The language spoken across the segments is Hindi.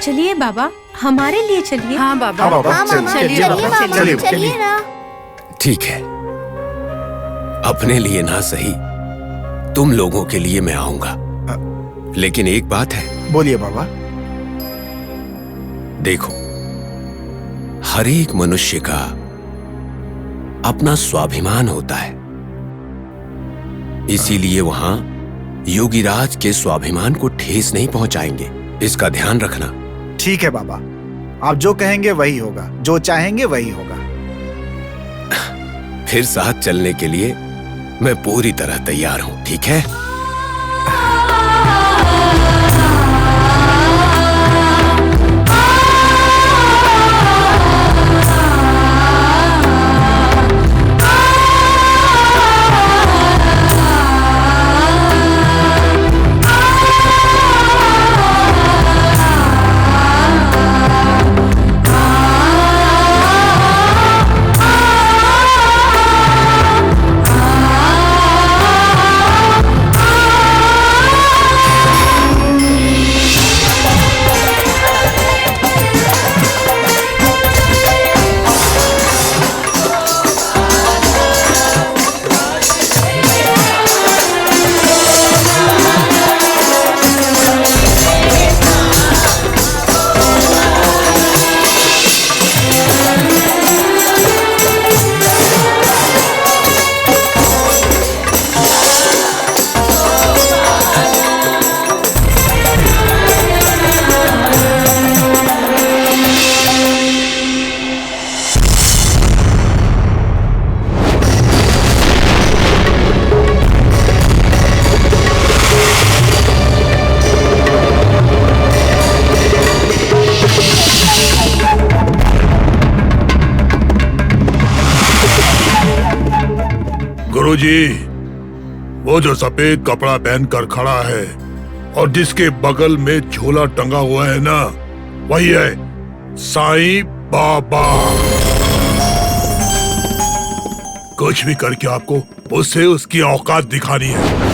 चलिए बाबा, हमारे लिए चलिए। हाँ बाबा, चलिए बाबा, चलिए ना। ठीक है, अपने लिए ना सही, तुम लोगों के लिए मैं आऊंगा। लेकिन एक बात है। बोलिए बाबा। देखो, हर एक मनुष्य का अपना स्वाभिमान होता है, इसीलिए वहां योगीराज के स्वाभिमान को ठेस नहीं पहुंचाएंगे। इसका ध्यान रखना। ठीक है बाबा, आप जो कहेंगे वही होगा, जो चाहेंगे वही होगा। फिर साथ चलने के लिए मैं पूरी तरह तैयार हूं, ठीक है? गुरुजी, वो जो सफेद कपड़ा पहनकर खड़ा है और जिसके बगल में झोला टंगा हुआ है ना, वही है साईं बाबा। कुछ भी करके आपको उससे उसकी औकात दिखानी है।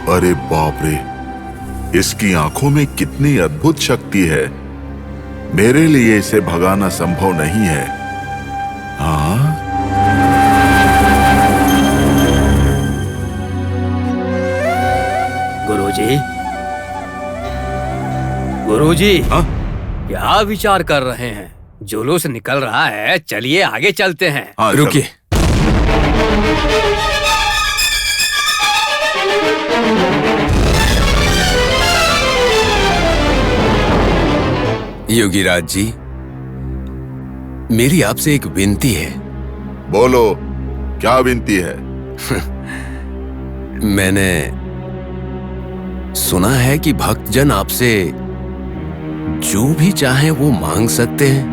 अरे बाप रे, इसकी आंखों में कितनी अद्भुत शक्ति है। मेरे लिए इसे भगाना संभव नहीं है। हाँ, गुरुजी, गुरुजी, हाँ? क्या विचार कर रहे हैं? जुलूस निकल रहा है, चलिए आगे चलते हैं। हाँ, रुकिए। योगीराज जी, मेरी आपसे एक विनती है। बोलो, क्या विनती है? मैंने सुना है कि भक्तजन आपसे जो भी चाहे वो मांग सकते हैं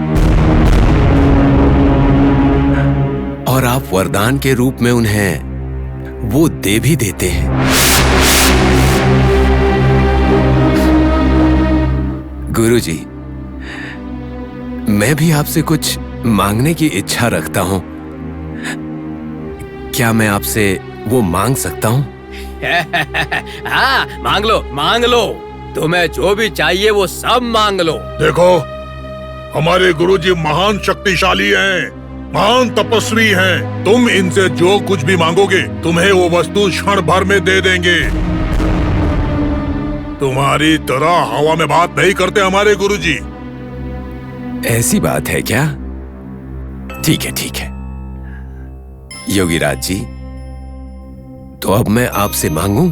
और आप वरदान के रूप में उन्हें वो दे भी देते हैं। गुरुजी, मैं भी आपसे कुछ मांगने की इच्छा रखता हूं। क्या मैं आपसे वो मांग सकता हूं? हाँ, मांग लो, मांग लो। तुम्हें जो भी चाहिए वो सब मांग लो। देखो, हमारे गुरुजी महान शक्तिशाली हैं, महान तपस्वी हैं। तुम इनसे जो कुछ भी मांगोगे, तुम्हें वो वस्तु क्षण भर में दे देंगे। तुम्हारी तरह हवा में बात नहीं करते हमारे गुरुजी। ऐसी बात है क्या? ठीक है, ठीक है योगीराज जी, तो अब मैं आपसे मांगूं?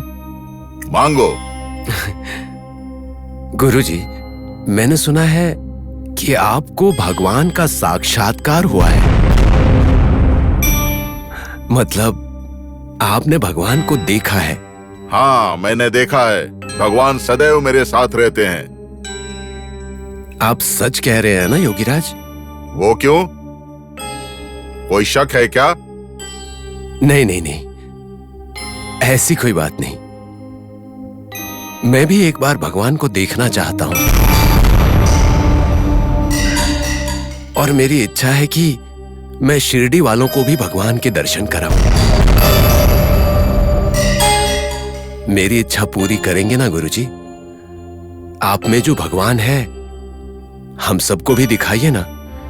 मांगो। गुरुजी, मैंने सुना है कि आपको भगवान का साक्षात्कार हुआ है। मतलब आपने भगवान को देखा है? हाँ, मैंने देखा है। भगवान सदैव मेरे साथ रहते हैं। आप सच कह रहे हैं ना योगीराज? वो क्यों? कोई शक है क्या? नहीं नहीं नहीं, ऐसी कोई बात नहीं। मैं भी एक बार भगवान को देखना चाहता हूं, और मेरी इच्छा है कि मैं शिरडी वालों को भी भगवान के दर्शन कराऊं। मेरी इच्छा पूरी करेंगे ना गुरुजी? आप में जो भगवान है, हम सबको भी दिखाइए ना।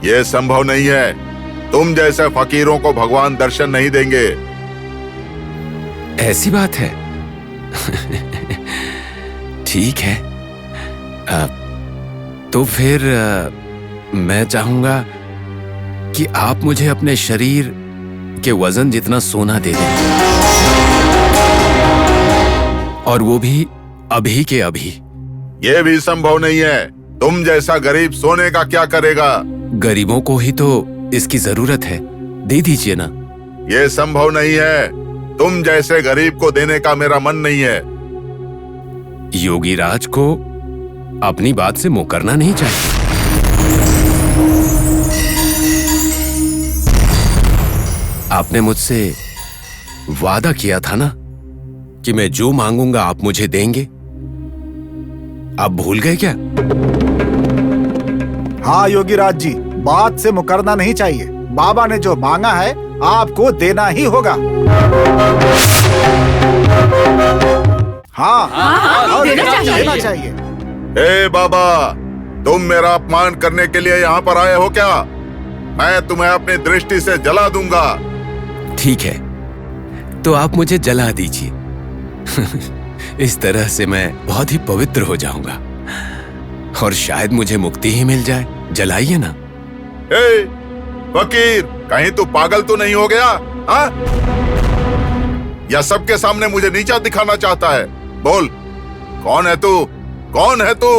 यह संभव नहीं है। तुम जैसे फकीरों को भगवान दर्शन नहीं देंगे। ऐसी बात है? ठीक है। तो फिर मैं चाहूंगा कि आप मुझे अपने शरीर के वजन जितना सोना दे दें, और वो भी अभी के अभी। यह भी संभव नहीं है। तुम जैसा गरीब सोने का क्या करेगा? गरीबों को ही तो इसकी जरूरत है, दे दीजिए ना। यह संभव नहीं है। तुम जैसे गरीब को देने का मेरा मन नहीं है। योगी राज को अपनी बात से मुकरना नहीं चाहिए। आपने मुझसे वादा किया था ना कि मैं जो मांगूंगा आप मुझे देंगे। आप भूल गए क्या? हाँ योगीराज जी, बात से मुकरना नहीं चाहिए। बाबा ने जो मांगा है आपको देना ही होगा। हाँ, देना चाहिए। ए बाबा, तुम मेरा अपमान करने के लिए यहाँ पर आए हो क्या? मैं तुम्हें अपनी दृष्टि से जला दूंगा। ठीक है, तो आप मुझे जला दीजिए। इस तरह से मैं बहुत ही पवित्र हो जाऊंगा, और शायद मुझे मुक्ति ही मिल जाए। जलाइए ना। ए फकीर, कहीं तू पागल तो नहीं हो गया? हाँ? या सबके सामने मुझे नीचा दिखाना चाहता है? बोल, कौन है तू? कौन है तू?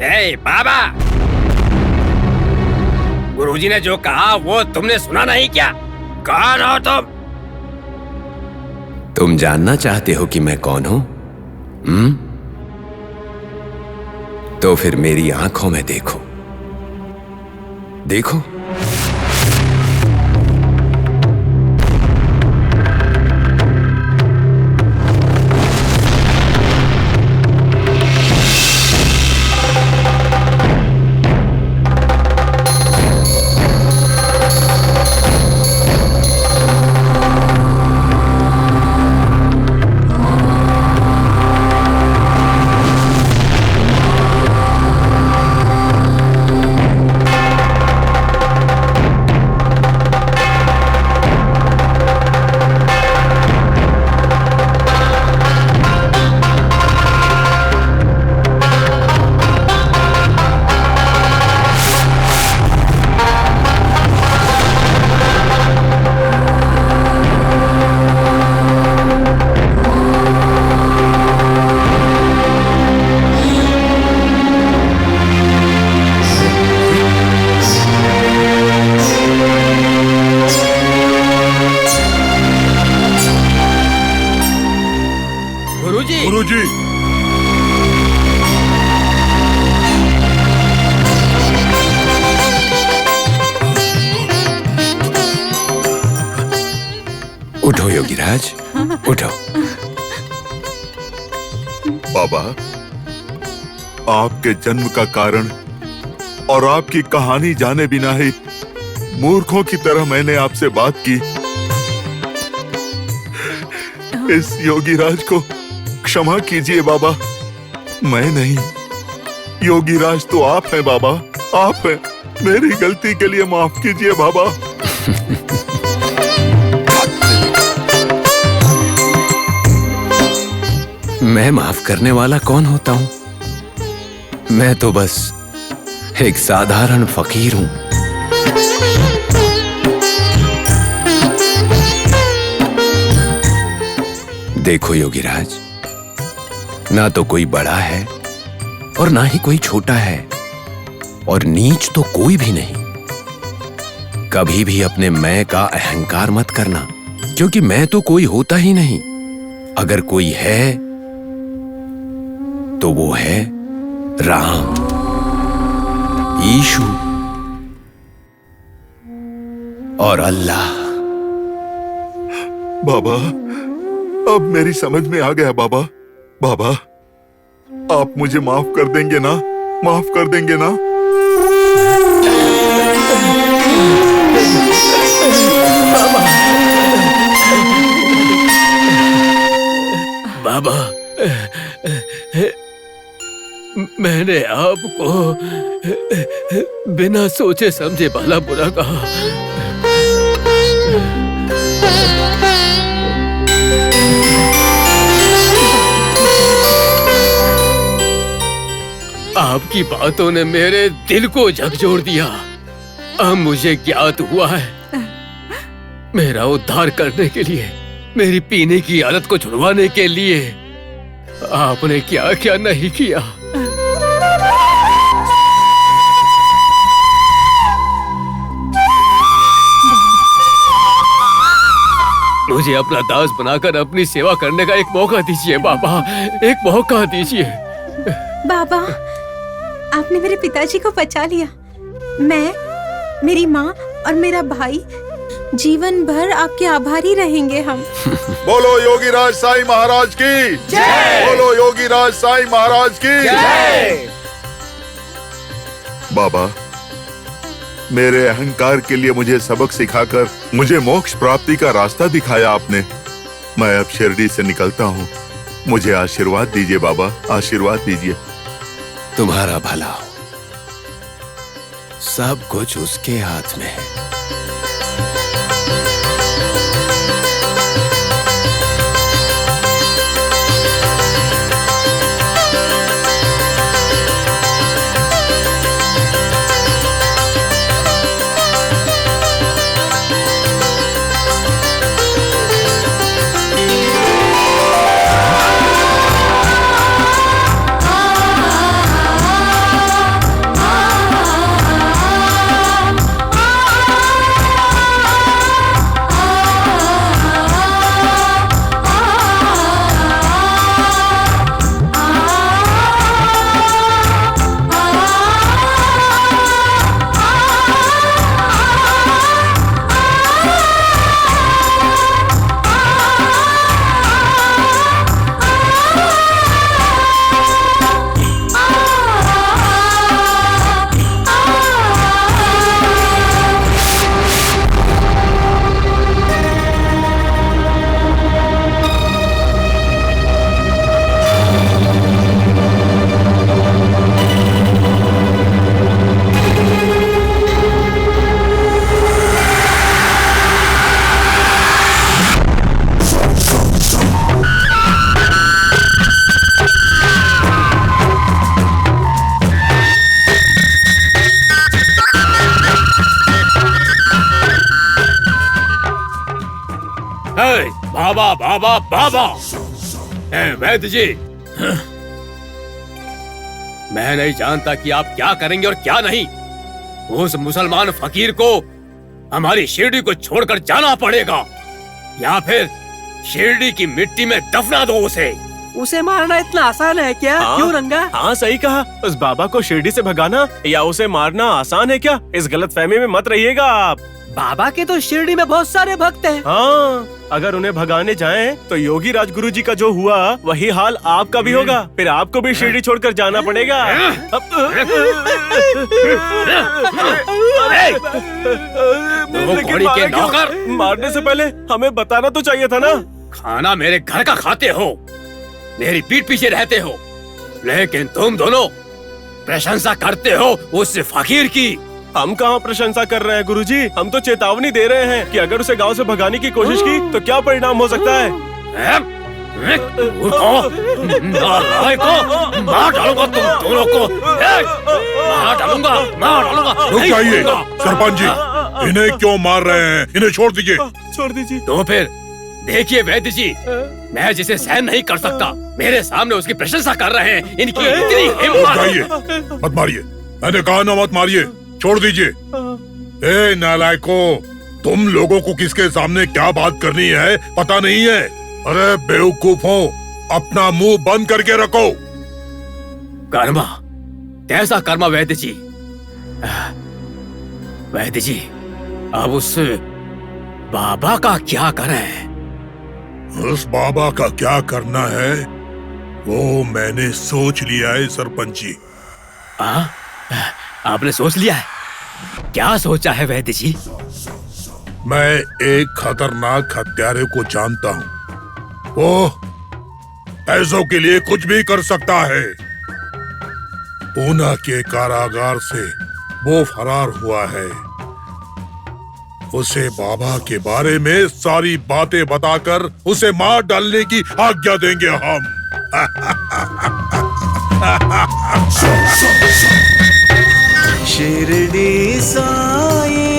ए बाबा, गुरुजी ने जो कहा वो तुमने सुना नहीं क्या? कौन हो तुम? तुम जानना चाहते हो कि मैं कौन हूं? तो फिर मेरी आंखों में देखो। देखो, गुरुजी, उठो योगीराज, उठो। बाबा, आपके जन्म का कारण और आपकी कहानी जाने बिना ही मूर्खों की तरह मैंने आपसे बात की। इस योगीराज को क्षमा कीजिए बाबा। मैं नहीं, योगीराज तो आप हैं बाबा, आप हैं। मेरी गलती के लिए माफ कीजिए बाबा। मैं माफ करने वाला कौन होता हूं? मैं तो बस एक साधारण फकीर हूं। देखो योगीराज, ना तो कोई बड़ा है और ना ही कोई छोटा है, और नीच तो कोई भी नहीं। कभी भी अपने मैं का अहंकार मत करना, क्योंकि मैं तो कोई होता ही नहीं। अगर कोई है तो वो है राम, ईशु। और अल्लाह। बाबा, अब मेरी समझ में आ गया बाबा। बाबा, आप मुझे माफ कर देंगे ना? माफ कर देंगे ना? बाबा, मैंने आपको बिना सोचे समझे भला बुरा कहा। आपकी बातों ने मेरे दिल को झकझोर दिया। अब मुझे ज्ञात हुआ है, मेरा उद्धार करने के लिए, मेरी पीने की आदत को छुड़वाने के लिए आपने क्या क्या नहीं किया। मुझे अपना दास बनाकर अपनी सेवा करने का एक मौका दीजिए बाबा, एक मौका दीजिए। बाबा, आपने मेरे पिताजी को बचा लिया। मैं, मेरी माँ और मेरा भाई जीवन भर आपके आभारी रहेंगे हम। बोलो योगीराज साईं महाराज की जय। बोलो योगीराज साईं महाराज की जय। बाबा, मेरे अहंकार के लिए मुझे सबक सिखाकर मुझे मोक्ष प्राप्ति का रास्ता दिखाया आपने। मैं अब शिरडी से निकलता हूँ। मुझे आशीर्वाद दीजिए बाबा, आशीर्वाद दीजिए। तुम्हारा भला हो, सब कुछ उसके हाथ में है। बाबा बाबा बाबा, वैद्य जी, मैं नहीं जानता कि आप क्या करेंगे और क्या नहीं। उस मुसलमान फकीर को हमारी शिरडी को छोड़कर जाना पड़ेगा, या फिर शिरडी की मिट्टी में दफना दो उसे। उसे मारना इतना आसान है क्या? क्यों रंगा? हाँ सही कहा। उस बाबा को शिरडी से भगाना या उसे मारना आसान है क्या? इस गलतफहमी में मत रहिएगा आप। बाबा के तो शिरडी में बहुत सारे भक्त हैं। हाँ, अगर उन्हें भगाने जाएं तो योगी राज गुरु जी का जो हुआ वही हाल आपका भी होगा। फिर आपको भी शिरडी छोड़कर जाना पड़ेगा। घोड़ी के नौकर, मारने से पहले हमें बताना तो चाहिए था ना। खाना मेरे घर का खाते हो, मेरी पीठ पीछे रहते हो, लेकिन तुम दोनों प्रशंसा करते हो उस फकीर की। हम कहाँ प्रशंसा कर रहे हैं गुरुजी, हम तो चेतावनी दे रहे हैं कि अगर उसे गांव से भगाने की कोशिश की तो क्या परिणाम हो सकता है। मार डालूंगा तुम दोनों को, मार डालूंगा, मार डालूंगा। रुक जाइए सरपंच जी, इन्हें क्यों मार रहे हैं? इन्हें छोड़ दीजिए। छोड़ दीजिए। तो फिर देखिए वैद्य जी, मैं जिसे सहन नहीं कर सकता, मेरे सामने उसकी प्रशंसा कर रहे हैं। इनकी इतनी हिम्मत। जाइए, मत मारिए। मैंने कहा ना मत मारिए, छोड़ दीजिए। ए नालायको, तुम लोगों को किसके सामने क्या बात करनी है पता नहीं है। अरे बेवकूफों, अपना मुंह बंद करके रखो। कर्मा, कैसा कर्मा वैद्य जी? वैद्य जी, अब उस बाबा का क्या करें? उस बाबा का क्या करना है वो मैंने सोच लिया है सरपंच जी। आपने सोच लिया है? क्या सोचा है वैद्य जी? मैं एक खतरनाक हत्यारे को जानता हूँ। वो पैसों के लिए कुछ भी कर सकता है। पूना के कारागार से वो फरार हुआ है। उसे बाबा के बारे में सारी बातें बताकर उसे मार डालने की आज्ञा देंगे हम। शिरडी साई